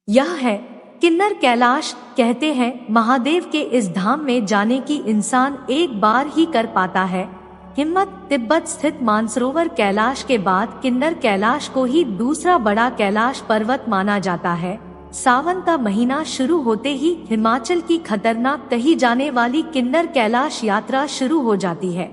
यह है किन्नर कैलाश। कहते हैं महादेव के इस धाम में जाने की इंसान एक बार ही कर पाता है हिम्मत। तिब्बत स्थित मानसरोवर कैलाश के बाद किन्नर कैलाश को ही दूसरा बड़ा कैलाश पर्वत माना जाता है। सावन का महीना शुरू होते ही हिमाचल की खतरनाक कही जाने वाली किन्नर कैलाश यात्रा शुरू हो जाती है।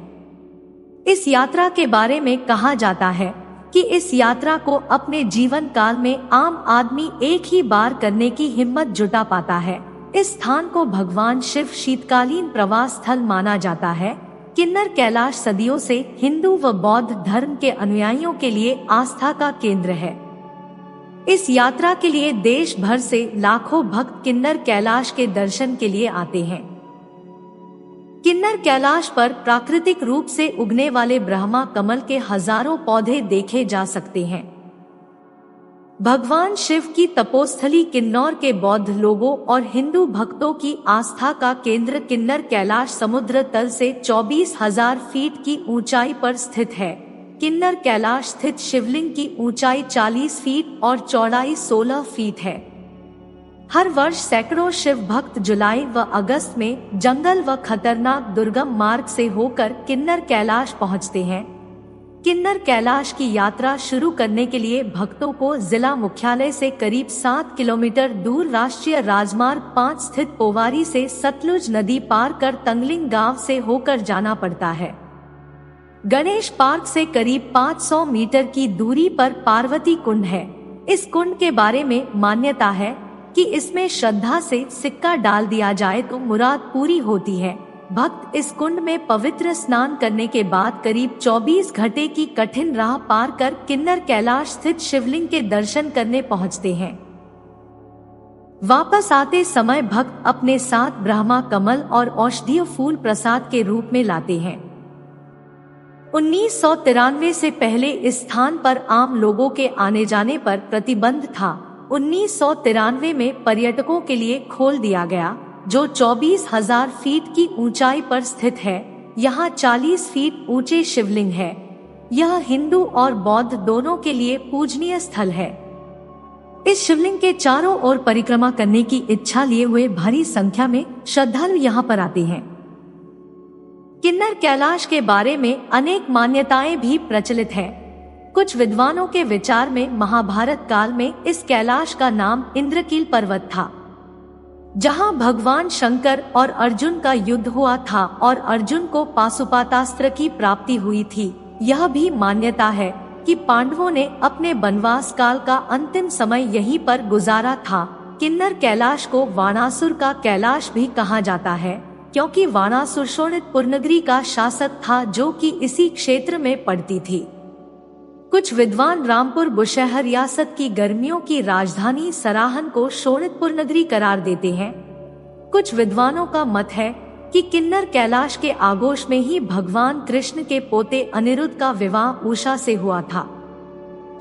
इस यात्रा के बारे में कहा जाता है कि इस यात्रा को अपने जीवन काल में आम आदमी एक ही बार करने की हिम्मत जुटा पाता है। इस स्थान को भगवान शिव शीतकालीन प्रवास स्थल माना जाता है। किन्नर कैलाश सदियों से हिंदू व बौद्ध धर्म के अनुयायियों के लिए आस्था का केंद्र है। इस यात्रा के लिए देश भर से लाखों भक्त किन्नर कैलाश के दर्शन के लिए आते हैं। किन्नर कैलाश पर प्राकृतिक रूप से उगने वाले ब्रह्मा कमल के हजारों पौधे देखे जा सकते हैं। भगवान शिव की तपोस्थली किन्नौर के बौद्ध लोगों और हिंदू भक्तों की आस्था का केंद्र किन्नर कैलाश समुद्र तल से 24,000 फीट की ऊंचाई पर स्थित है। किन्नर कैलाश स्थित शिवलिंग की ऊंचाई 40 फीट और चौड़ाई 16 फीट है। हर वर्ष सैकड़ों शिव भक्त जुलाई व अगस्त में जंगल व खतरनाक दुर्गम मार्ग से होकर किन्नर कैलाश पहुंचते हैं। किन्नर कैलाश की यात्रा शुरू करने के लिए भक्तों को जिला मुख्यालय से करीब 7 किलोमीटर दूर राष्ट्रीय राजमार्ग 5 स्थित पोवारी से सतलुज नदी पार कर तंगलिंग गांव से होकर जाना पड़ता है। गणेश पार्क से करीब 500 मीटर की दूरी पर पार्वती कुंड है। इस कुंड के बारे में मान्यता है कि इसमें श्रद्धा से सिक्का डाल दिया जाए तो मुराद पूरी होती है। भक्त इस कुंड में पवित्र स्नान करने के बाद करीब 24 घंटे की कठिन राह पार कर किन्नर कैलाश स्थित शिवलिंग के दर्शन करने पहुंचते हैं। वापस आते समय भक्त अपने साथ ब्रह्मा कमल और औषधीय फूल प्रसाद के रूप में लाते हैं। 1993 से पहले इस स्थान पर आम लोगों के आने जाने पर प्रतिबंध था। 1993 में पर्यटकों के लिए खोल दिया गया, जो 24,000 फीट की ऊंचाई पर स्थित है। यहाँ 40 फीट ऊंचे शिवलिंग है। यह हिंदू और बौद्ध दोनों के लिए पूजनीय स्थल है। इस शिवलिंग के चारों ओर परिक्रमा करने की इच्छा लिए हुए भारी संख्या में श्रद्धालु यहाँ पर आते हैं। किन्नर कैलाश के बारे में अनेक मान्यताएं भी प्रचलित है। कुछ विद्वानों के विचार में महाभारत काल में इस कैलाश का नाम इंद्रकील पर्वत था, जहां भगवान शंकर और अर्जुन का युद्ध हुआ था और अर्जुन को पाशुपतास्त्र की प्राप्ति हुई थी। यह भी मान्यता है कि पांडवों ने अपने वनवास काल का अंतिम समय यहीं पर गुजारा था। किन्नर कैलाश को वाणासुर का कैलाश भी कहा जाता है, क्योंकि वाणासुर शोणितपुर नगरी का शासक था, जो कि इसी क्षेत्र में पड़ती थी। कुछ विद्वान रामपुर बुशहर रियासत की गर्मियों की राजधानी सराहन को शोणितपुर नगरी करार देते हैं। कुछ विद्वानों का मत है कि किन्नर कैलाश के आगोश में ही भगवान कृष्ण के पोते अनिरुद्ध का विवाह उषा से हुआ था।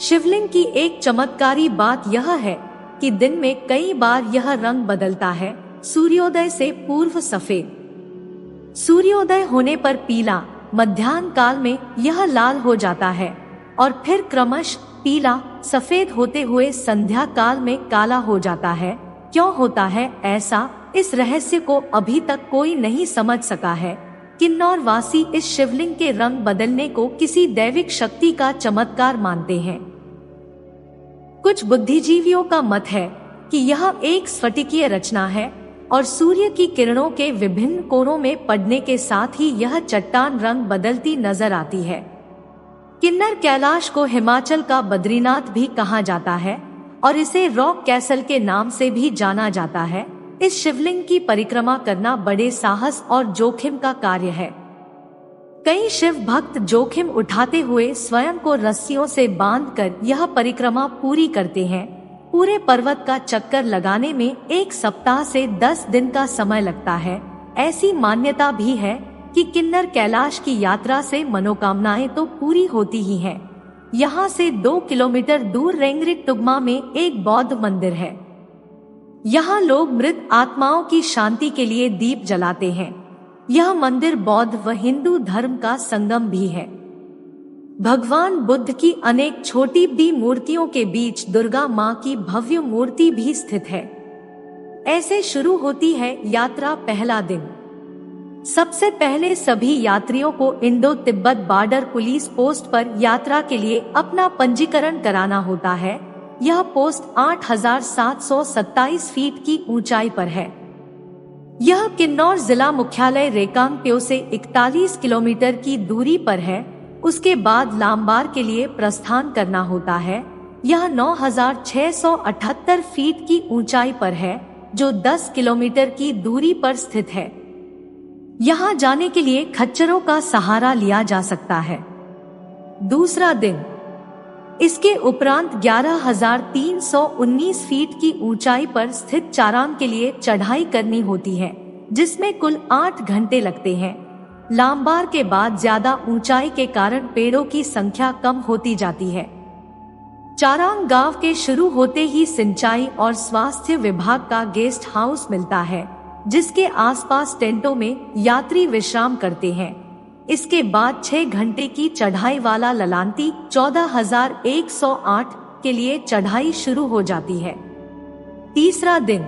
शिवलिंग की एक चमत्कारी बात यह है कि दिन में कई बार यह रंग बदलता है। सूर्योदय से पूर्व सफेद, सूर्योदय होने पर पीला, मध्याह्न काल में यह लाल हो जाता है और फिर क्रमश पीला सफेद होते हुए संध्या काल में काला हो जाता है। क्यों होता है ऐसा, इस रहस्य को अभी तक कोई नहीं समझ सका है। किन्नौर वासी इस शिवलिंग के रंग बदलने को किसी दैविक शक्ति का चमत्कार मानते हैं। कुछ बुद्धिजीवियों का मत है कि यह एक स्फटिकीय रचना है और सूर्य की किरणों के विभिन्न कोणों में पड़ने के साथ ही यह चट्टान रंग बदलती नजर आती है। किन्नर कैलाश को हिमाचल का बद्रीनाथ भी कहा जाता है और इसे रॉक कैसल के नाम से भी जाना जाता है। इस शिवलिंग की परिक्रमा करना बड़े साहस और जोखिम का कार्य है। कई शिव भक्त जोखिम उठाते हुए स्वयं को रस्सियों से बांधकर यह परिक्रमा पूरी करते हैं। पूरे पर्वत का चक्कर लगाने में 1 सप्ताह से 10 दिन का समय लगता है। ऐसी मान्यता भी है कि किन्नर कैलाश की यात्रा से मनोकामनाएं तो पूरी होती ही हैं। यहाँ से 2 किलोमीटर दूर रेंगरिक टुगमा में एक बौद्ध मंदिर है। यहाँ लोग मृत आत्माओं की शांति के लिए दीप जलाते हैं। यह मंदिर बौद्ध व हिंदू धर्म का संगम भी है। भगवान बुद्ध की अनेक छोटी बड़ी मूर्तियों के बीच दुर्गा माँ की भव्य मूर्ति भी स्थित है। ऐसे शुरू होती है यात्रा। पहला दिन। सबसे पहले सभी यात्रियों को Indo Tibet border police post पर यात्रा के लिए अपना पंजीकरण कराना होता है। यह पोस्ट 8,727 फीट की ऊंचाई पर है। यह किन्नौर जिला मुख्यालय रेकांगपिओ से 41 किलोमीटर की दूरी पर है। उसके बाद लांबार के लिए प्रस्थान करना होता है। यह 9,678 फीट की ऊंचाई पर है, जो 10 किलोमीटर की दूरी पर स्थित है। यहाँ जाने के लिए खच्चरों का सहारा लिया जा सकता है। दूसरा दिन। इसके उपरांत 11,319 फीट की ऊंचाई पर स्थित चारांग के लिए चढ़ाई करनी होती है, जिसमें कुल 8 घंटे लगते हैं। लांबार के बाद ज्यादा ऊंचाई के कारण पेड़ों की संख्या कम होती जाती है। चारांग गांव के शुरू होते ही सिंचाई और स्वास्थ्य विभाग का गेस्ट हाउस मिलता है, जिसके आसपास टेंटों में यात्री विश्राम करते हैं। इसके बाद 6 घंटे की चढ़ाई वाला ललांती 14,108 के लिए चढ़ाई शुरू हो जाती है। तीसरा दिन।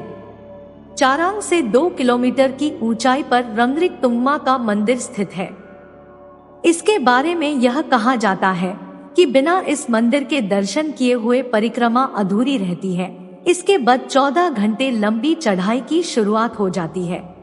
चारांग से 2 किलोमीटर की ऊंचाई पर रंगरिक तुंगमा का मंदिर स्थित है। इसके बारे में यह कहा जाता है कि बिना इस मंदिर के दर्शन किए हुए परिक्रमा अधूरी रहती है। इसके बाद 14 घंटे लंबी चढ़ाई की शुरुआत हो जाती है।